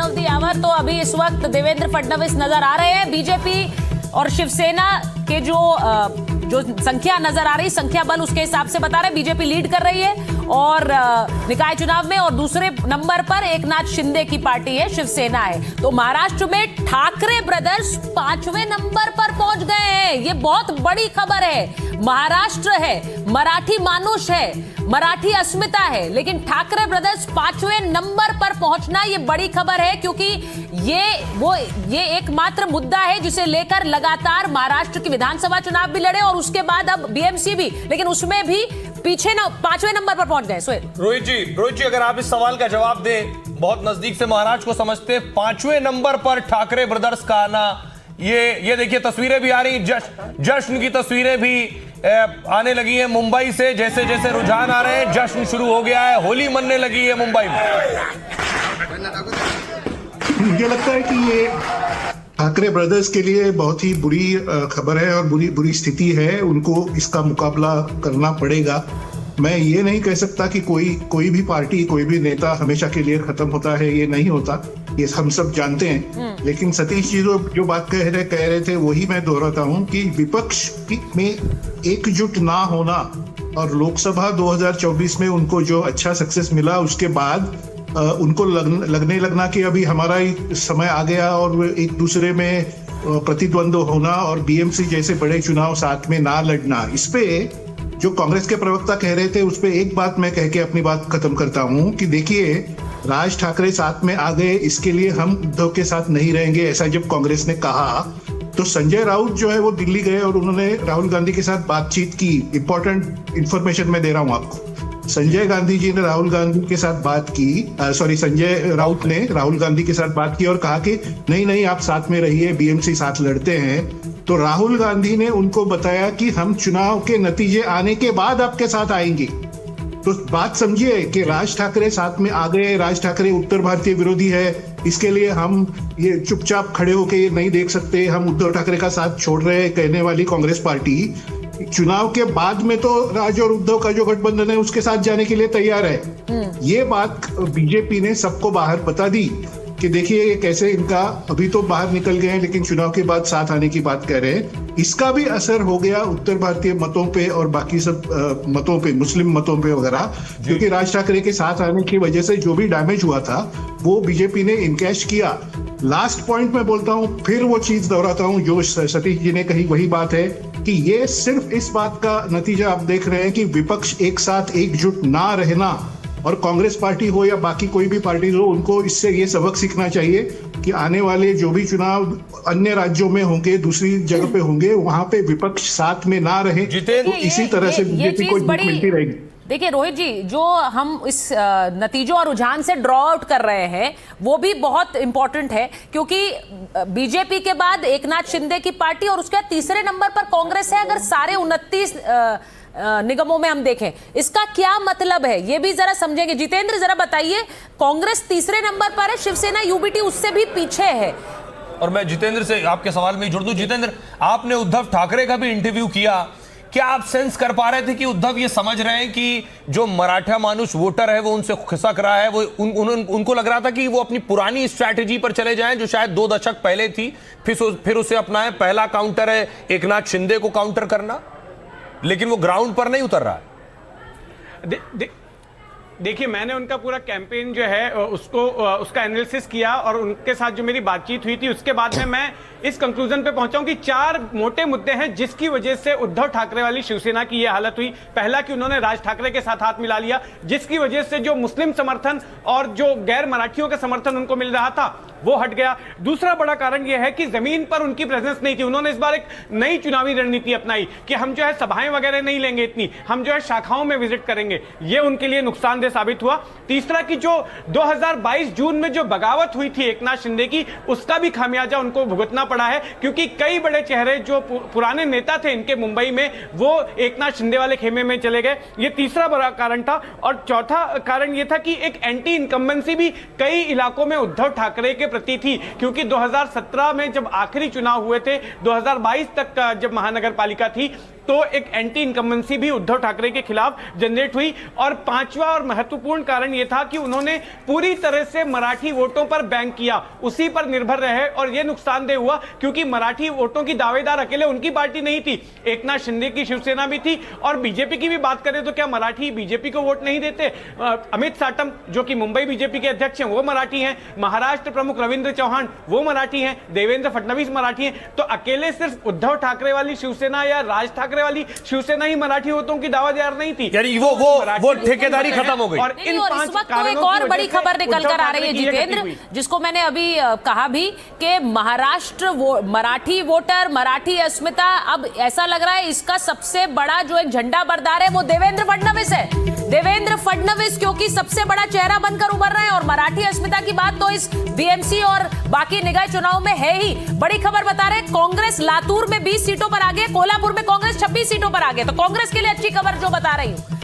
Of the our. तो अभी इस वक्त देवेंद्र फडणवीस नजर आ रहे हैं। बीजेपी और शिवसेना के जो संख्या नजर आ रही, संख्या बल उसके हिसाब से बता रहे बीजेपी लीड कर रही है और निकाय चुनाव में, और दूसरे नंबर पर एकनाथ शिंदे की पार्टी है, शिवसेना है। तो महाराष्ट्र में ठाकरे ब्रदर्स 5वें नंबर पर पहुंच गए हैं। ये बहुत बड़ी खबर है। महाराष्ट्र है, मराठी मानुष है, मराठी अस्मिता है, लेकिन ठाकरे ब्रदर्स 5वें नंबर पर पहुंचना ये बड़ी खबर है, क्योंकि ये एकमात्र मुद्दा है जिसे लेकर लगातार महाराष्ट्र की विधानसभा चुनाव भी लड़े और उसके बाद अब बीएमसी भी, लेकिन उसमें भी पीछे 5वें नंबर पर पहुंच गए। रोहित जी अगर आप इस सवाल का जवाब दें, बहुत नजदीक से महाराष्ट्र को समझते हैं, 5वें नंबर पर ठाकरे ब्रदर्स का आना, ये देखिए तस्वीरें भी आ रही, जश्न की तस्वीरें भी आने लगी है मुंबई से। जैसे जैसे रुझान आ रहे हैं, जश्न शुरू हो गया है, होली मनने लगी है मुंबई में। मुझे लगता है कि ये ठाकरे ब्रदर्स के लिए बहुत ही बुरी खबर है और बुरी स्थिति है। उनको इसका मुकाबला करना पड़ेगा। मैं ये नहीं कह सकता कि कोई भी पार्टी, कोई भी नेता हमेशा के लिए खत्म होता है, ये नहीं होता, ये हम सब जानते हैं। लेकिन सतीश जी जो बात कह रहे थे वही मैं दोहराता हूँ कि विपक्ष में एकजुट ना होना और लोकसभा 2024 में उनको जो अच्छा सक्सेस मिला उसके बाद उनको लगने लगना कि अभी हमारा समय आ गया और एक दूसरे में प्रतिद्वंद्व होना और बीएमसी जैसे बड़े चुनाव साथ में ना लड़ना, इस पे जो कांग्रेस के प्रवक्ता कह रहे थे उस पे एक बात मैं कह के अपनी बात खत्म करता हूँ कि देखिए, राज ठाकरे साथ में आ गए, इसके लिए हम उद्धव के साथ नहीं रहेंगे, ऐसा जब कांग्रेस ने कहा तो संजय राउत जो है वो दिल्ली गए और उन्होंने राहुल गांधी के साथ बातचीत की। इंपॉर्टेंट इंफॉर्मेशन मैं दे रहा हूँ आपको। संजय गांधी जी ने राहुल गांधी के साथ बात की, संजय राउत ने राहुल गांधी के साथ बात की और कहा कि नहीं आप साथ में रहिए, बीएमसी साथ लड़ते हैं। तो राहुल गांधी ने उनको बताया कि हम चुनाव के नतीजे आने के बाद आपके साथ आएंगे। तो बात समझिए कि राज ठाकरे साथ में आ गए। राज ठाकरे उत्तर भारतीय विरोधी है, इसके लिए हम ये चुपचाप खड़े होकर ये नहीं देख सकते, हम उद्धव ठाकरे का साथ छोड़ रहे हैं कहने वाली कांग्रेस पार्टी चुनाव के बाद में तो राज और उद्धव का जो गठबंधन है उसके साथ जाने के लिए तैयार है। ये बात बीजेपी ने सबको बाहर बता दी कि देखिए ये कैसे इनका अभी तो बाहर निकल गए हैं लेकिन चुनाव के बाद साथ आने की बात कर रहे हैं। इसका भी असर हो गया उत्तर भारतीय मतों पे और बाकी सब मतों पे, मुस्लिम मतों पे वगैरह, क्योंकि राज ठाकरे के साथ आने की वजह से जो भी डैमेज हुआ था वो बीजेपी ने इनकैश किया। लास्ट पॉइंट में बोलता हूँ, फिर वो चीज दोहराता हूँ जो सतीश जी ने कही, वही बात है कि ये सिर्फ इस बात का नतीजा आप देख रहे हैं कि विपक्ष एक साथ एकजुट ना रहना, और कांग्रेस पार्टी हो या बाकी कोई भी पार्टी हो, उनको इससे ये सबक सीखना चाहिए कि आने वाले जो भी चुनाव अन्य राज्यों में होंगे, दूसरी जगह पे होंगे, वहां पे विपक्ष साथ में ना रहे तो इसी तरह से बीजेपी को मिलती रहेगी। देखिए रोहित जी, जो हम इस नतीजों और रुझान से ड्रॉ आउट कर रहे हैं वो भी बहुत इंपॉर्टेंट है, क्योंकि बीजेपी के बाद एकनाथ शिंदे की पार्टी और उसके बाद तीसरे नंबर पर कांग्रेस है। अगर सारे 29 निगमों में हम देखें, इसका क्या मतलब है ये भी जरा समझेंगे। जितेंद्र जरा बताइए, कांग्रेस तीसरे नंबर पर है, शिवसेना यूबीटी उससे भी पीछे है। और मैं जितेंद्र से आपके सवाल में जुड़ दूं। जितेंद्र, आपने उद्धव ठाकरे का भी इंटरव्यू किया, क्या आप सेंस कर पा रहे थे कि उद्धव ये समझ रहे हैं कि जो मराठा मानुष वोटर है वो उनसे खिसक रहा है, वो उनको लग रहा था कि वो अपनी पुरानी स्ट्रैटेजी पर चले जाएं जो शायद 2 दशक पहले थी, फिर उसे अपनाएं। पहला काउंटर है एकनाथ शिंदे को काउंटर करना, लेकिन वो ग्राउंड पर नहीं उतर रहा है। देखिए, मैंने उनका पूरा कैंपेन जो है उसका एनालिसिस किया और उनके साथ जो मेरी बातचीत हुई थी उसके बाद में मैं इस कंक्लूजन पे पहुंचा हूं कि 4 मोटे मुद्दे हैं जिसकी वजह से उद्धव ठाकरे वाली शिवसेना की यह हालत हुई। पहला कि उन्होंने राज ठाकरे के साथ हाथ मिला लिया, जिसकी वजह से जो मुस्लिम समर्थन और जो गैर मराठियों का समर्थन उनको मिल रहा था वो हट गया। दूसरा बड़ा कारण यह है कि जमीन पर उनकी प्रेजेंस नहीं थी। उन्होंने इस बार एक नई चुनावी रणनीति अपनाई कि हम जो है सभाएं वगैरह नहीं लेंगे इतनी, हम जो है शाखाओं में विजिट करेंगे। ये उनके लिए नुकसानदेह साबित हुआ। तीसरा कि जो 2022 जून में जो बगावत हुई थी एकनाथ शिंदे की, उसका भी खामियाजा उनको भुगतना पड़ा है, क्योंकि कई बड़े चेहरे जो पुराने नेता थे इनके मुंबई में, वो एकनाथ शिंदे वाले खेमे में चले गए। ये तीसरा बड़ा कारण था। और चौथा कारण यह था कि एक एंटी इनकम्बेंसी भी कई इलाकों में उद्धव ठाकरे के प्रति थी, क्योंकि 2017 में जब आखिरी चुनाव हुए थे, 2022 तक जब महानगर पालिका थी, तो एक एंटी इनकम्बेंसी भी उद्धव ठाकरे के खिलाफ जनरेट हुई। और पांचवा और महत्वपूर्ण कारण यह था कि उन्होंने पूरी तरह से मराठी वोटों पर बैंक किया, उसी पर निर्भर रहे, और यह नुकसानदेह हुआ क्योंकि मराठी वोटों की दावेदार अकेले उनकी पार्टी नहीं थी, एकनाथ शिंदे की शिवसेना भी थी, और बीजेपी की भी बात करें तो क्या मराठी बीजेपी को वोट नहीं देते? अमित साटम जो कि मुंबई बीजेपी के अध्यक्ष हैं वो मराठी हैं, महाराष्ट्र प्रमुख रविंद्र चौहान वो मराठी हैं, देवेंद्र फडणवीस मराठी हैं। तो अकेले सिर्फ उद्धव ठाकरे वाली शिवसेना या राज ठाकरे वाली शिवसेना ही मराठी वोटों की दावेदार नहीं थी, यानी वो ठेकेदारी खत्म हो गई। और इन और पांच इस वक्त तो कारणों एक की और वजह बड़ी से खबर निकल उद्धव कर आ ठाकरे रही है की ये गति जितेंद्र, हुई। जिसको मैंने अभी कहा भी कि महाराष्ट्र मराठी वोटर, मराठी अस्मिता, अब ऐसा लग रहा है इसका सबसे बड़ा जो एक झंडा बरदार है वो देवेंद्र फडणवीस है। देवेंद्र फडणवीस क्योंकि सबसे बड़ा चेहरा बनकर उभर रहे हैं, और मराठी अस्मिता की बात तो इस बीएमसी और बाकी निकाय चुनाव में है ही। बड़ी खबर बता रहे हैं, कांग्रेस लातूर में 20 सीटों पर आगे, कोल्हापुर में कांग्रेस 26 सीटों पर आगे। तो कांग्रेस के लिए अच्छी खबर जो बता रही हूं।